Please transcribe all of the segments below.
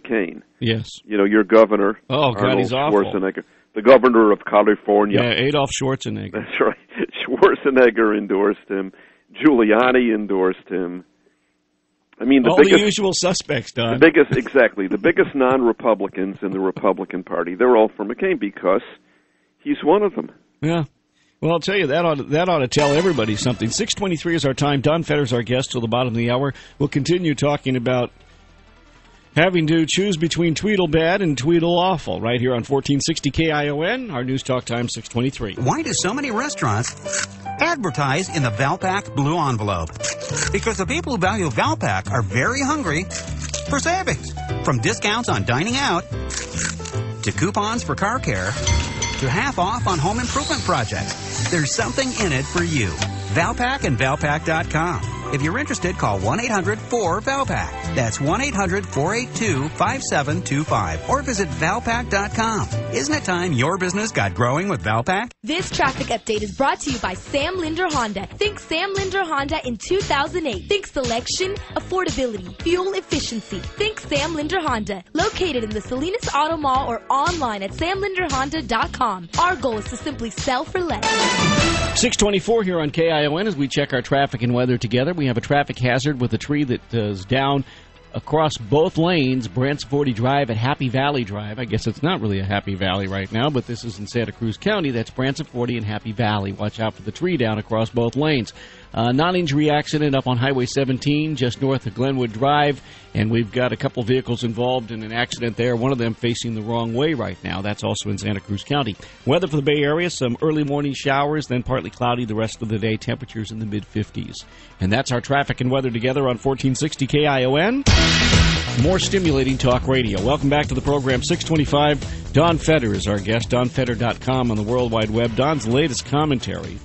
McCain. Yes. You know, your governor, Oh, God, Arnold he's awful. Schwarzenegger, the governor of California. Yeah, Adolf Schwarzenegger. That's right. Schwarzenegger endorsed him. Giuliani endorsed him. I mean, All the usual suspects, Don. The biggest non-Republicans in the Republican Party, they're all for McCain because he's one of them. Yeah. Well, I'll tell you, that ought to tell everybody something. 6:23 is our time. Don Fetter's our guest till the bottom of the hour. We'll continue talking about having to choose between Tweedle Bad and Tweedle Awful right here on 1460 KION. Our News Talk Time, 6:23. Why do so many restaurants advertise in the Valpak blue envelope? Because the people who value Valpak are very hungry for savings. From discounts on dining out, to coupons for car care, to half off on home improvement projects. There's something in it for you. Valpak and Valpak.com. If you're interested, call 1-800-4VALPAK. That's 1-800-482-5725. Or visit Valpak.com. Isn't it time your business got growing with Valpak? This traffic update is brought to you by Sam Linder Honda. Think Sam Linder Honda in 2008. Think selection, affordability, fuel efficiency. Think Sam Linder Honda. Located in the Salinas Auto Mall or online at samlinderhonda.com. Our goal is to simply sell for less. 6:24 here on KION as we check our traffic and weather together. We have a traffic hazard with a tree that is down across both lanes, Branciforte Drive at Happy Valley Drive. I guess it's not really a Happy Valley right now, but this is in Santa Cruz County. That's Branciforte and Happy Valley. Watch out for the tree down across both lanes. Non-injury accident up on Highway 17 just north of Glenwood Drive, and we've got a couple vehicles involved in an accident there, one of them facing the wrong way right now. That's also in Santa Cruz County. Weather for the Bay Area, some early morning showers, then partly cloudy the rest of the day, temperatures in the mid-50s. And that's our traffic and weather together on 1460 KION. More stimulating talk radio. Welcome back to the program. 625. Don Fetter is our guest. DonFetter.com on the World Wide Web. Don's latest commentary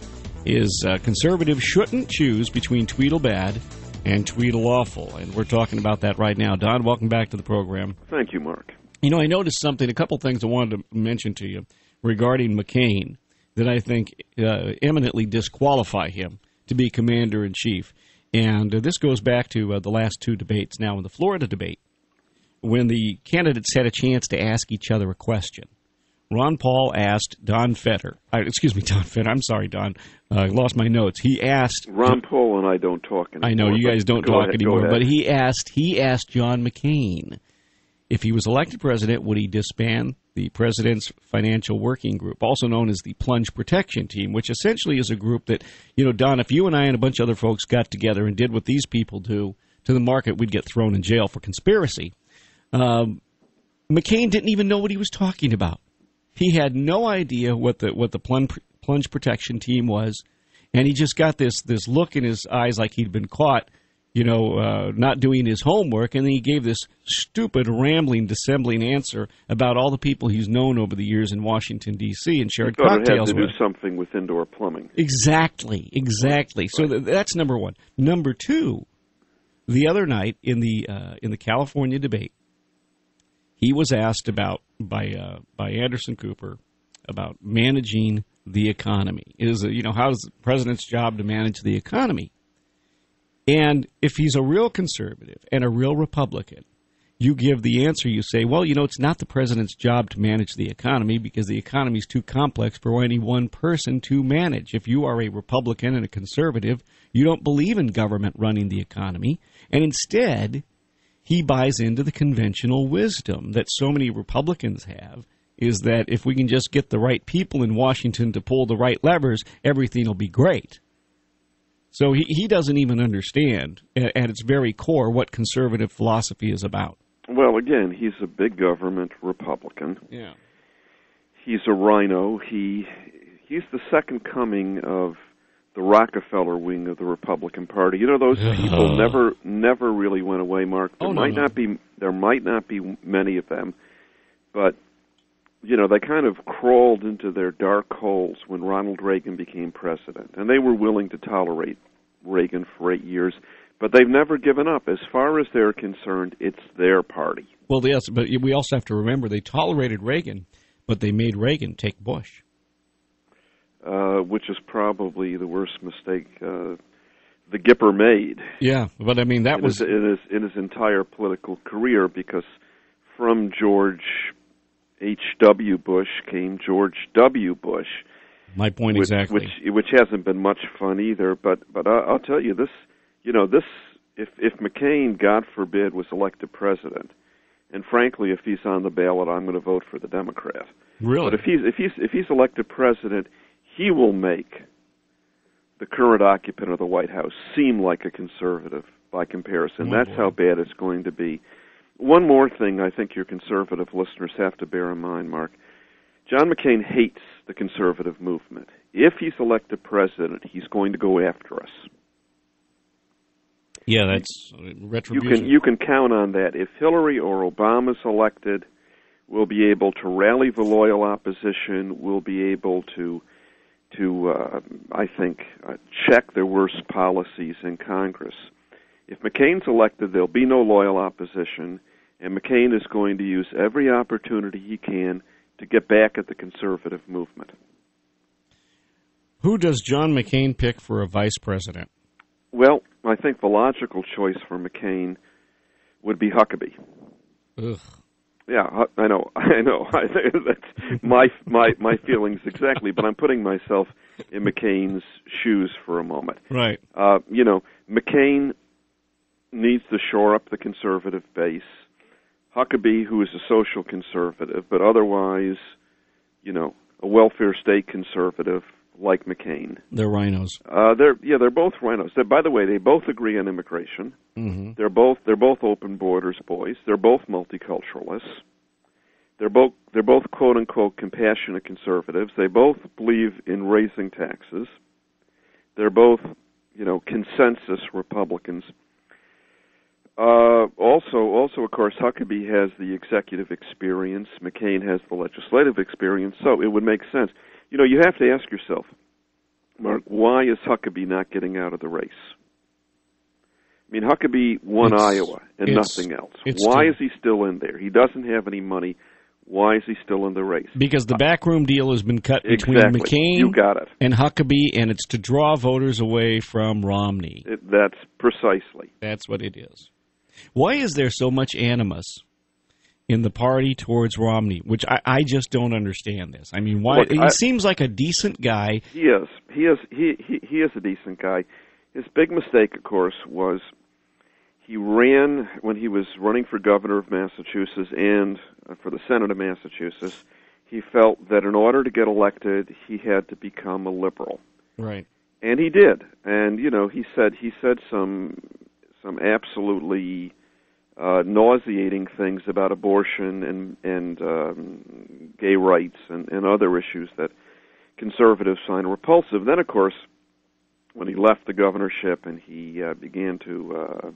is conservatives shouldn't choose between Tweedle Bad and Tweedle Awful. And we're talking about that right now. Don, welcome back to the program. Thank you, Mark. You know, I noticed something, a couple things I wanted to mention to you regarding McCain that I think eminently disqualify him to be commander-in-chief. And this goes back to the last two debates. Now, in the Florida debate, when the candidates had a chance to ask each other a question, Ron Paul asked Don Fetter. Don Fetter. I'm sorry, Don. I lost my notes. He asked Ron Paul and I don't talk anymore. I know you guys don't talk anymore, but he asked John McCain if he was elected president, would he disband the president's financial working group, also known as the Plunge Protection Team, which essentially is a group that, you know, Don, if you and I and a bunch of other folks got together and did what these people do to the market, we'd get thrown in jail for conspiracy. McCain didn't even know what he was talking about. He had no idea what the Plunge Protection Team was, and he just got this look in his eyes like he'd been caught, not doing his homework, and then he gave this stupid, rambling, dissembling answer about all the people he's known over the years in Washington, D.C. and shared cocktails with. It had to do something with indoor plumbing. Exactly. Right. So that's number one. Number two, the other night in the California debate, he was asked by Anderson Cooper about managing the economy. How is the president's job to manage the economy? And if he's a real conservative and a real Republican, you give the answer, you say, well, it's not the president's job to manage the economy because the economy is too complex for any one person to manage. If you are a Republican and a conservative, you don't believe in government running the economy, and instead he buys into the conventional wisdom that so many Republicans have, is that if we can just get the right people in Washington to pull the right levers, everything will be great. So he doesn't even understand at its very core what conservative philosophy is about. Well, again, he's a big government Republican. Yeah. He's a rhino. He's the second coming of the Rockefeller wing of the Republican Party. Those people never really went away, Mark. There might not be many of them, but they kind of crawled into their dark holes when Ronald Reagan became president, and they were willing to tolerate Reagan for 8 years, but they've never given up. As far as they're concerned, it's their party. Well, yes, but we also have to remember they tolerated Reagan, but they made Reagan take Bush. Which is probably the worst mistake the Gipper made. Yeah, but I mean that was in his entire political career, because from George H.W. Bush came George W. Bush. My point exactly. Which hasn't been much fun either. But I'll tell you this. If McCain, God forbid, was elected president, and frankly, if he's on the ballot, I'm going to vote for the Democrat. Really? But if he's elected president, he will make the current occupant of the White House seem like a conservative by comparison. That's how bad it's going to be. One more thing I think your conservative listeners have to bear in mind, Mark. John McCain hates the conservative movement. If he's elected president, he's going to go after us. Yeah, that's retribution. You can count on that. If Hillary or Obama's elected, we'll be able to rally the loyal opposition. We'll be able to I think, check their worst policies in Congress. If McCain's elected, there'll be no loyal opposition, and McCain is going to use every opportunity he can to get back at the conservative movement. Who does John McCain pick for a vice president? Well, I think the logical choice for McCain would be Huckabee. Ugh. Yeah, I know. That's my feelings exactly. But I'm putting myself in McCain's shoes for a moment. Right. McCain needs to shore up the conservative base. Huckabee, who is a social conservative, but otherwise, a welfare state conservative like McCain. They're rhinos. They're both rhinos. By the way, they both agree on immigration. Mm-hmm. They're both open borders boys. They're both multiculturalists. They're both quote unquote compassionate conservatives. They both believe in raising taxes. They're both, consensus Republicans. Also, of course, Huckabee has the executive experience. McCain has the legislative experience. So it would make sense. You have to ask yourself, Mark, why is Huckabee not getting out of the race? I mean, Huckabee won Iowa and nothing else. Why is he still in there? He doesn't have any money. Why is he still in the race? Because the backroom deal has been cut between McCain and Huckabee, and it's to draw voters away from Romney. That's precisely. That's what it is. Why is there so much animus in the party towards Romney, which I just don't understand this. I mean, why? Look, he seems like a decent guy. He is. He is a decent guy. His big mistake, of course, was he ran when he was running for governor of Massachusetts and for the Senate of Massachusetts. He felt that in order to get elected, he had to become a liberal. Right. And he did. And he said some absolutely nauseating things about abortion and gay rights and other issues that conservatives find repulsive. Then, of course, when he left the governorship and he began to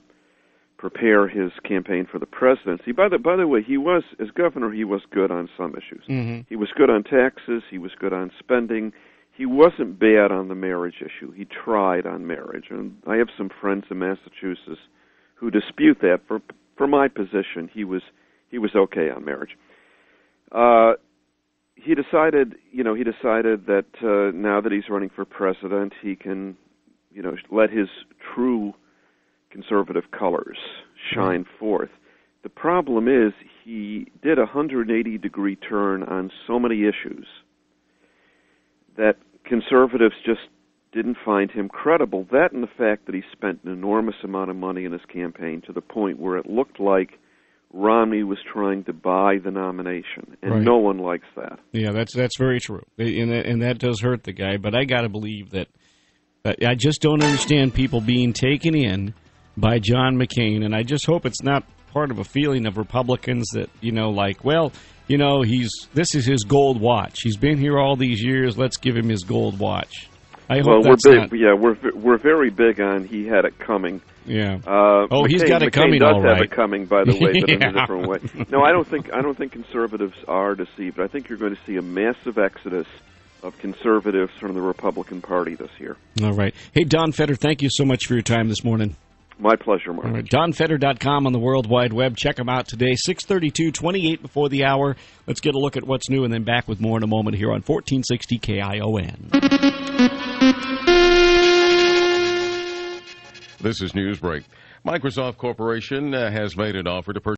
prepare his campaign for the presidency. By the way, he was, as governor, he was good on some issues. Mm-hmm. He was good on taxes. He was good on spending. He wasn't bad on the marriage issue. He tried on marriage. And I have some friends in Massachusetts who dispute that. For my position, he was okay on marriage. He decided that now that he's running for president, he can, let his true conservative colors shine forth. The problem is he did a 180-degree turn on so many issues that conservatives just didn't find him credible. That and the fact that he spent an enormous amount of money in his campaign to the point where it looked like Romney was trying to buy the nomination, and no one likes that. Yeah, that's very true, and that does hurt the guy. But I got to believe that I just don't understand people being taken in by John McCain, and I just hope it's not part of a feeling of Republicans that this is his gold watch. He's been here all these years. Let's give him his gold watch. I hope that's not. Yeah, we're very big on he had it coming. Yeah. He's got it McCain coming, does all right. have it coming, by the way, but in a different way. No, I don't think conservatives are deceived. I think you're going to see a massive exodus of conservatives from the Republican Party this year. All right. Hey, Don Fetter, thank you so much for your time this morning. My pleasure, Mark. All right, DonFetter.com on the World Wide Web. Check him out today. 6:32, 28 before the hour. Let's get a look at what's new and then back with more in a moment here on 1460 KION. This is Newsbreak. Microsoft Corporation has made an offer to purchase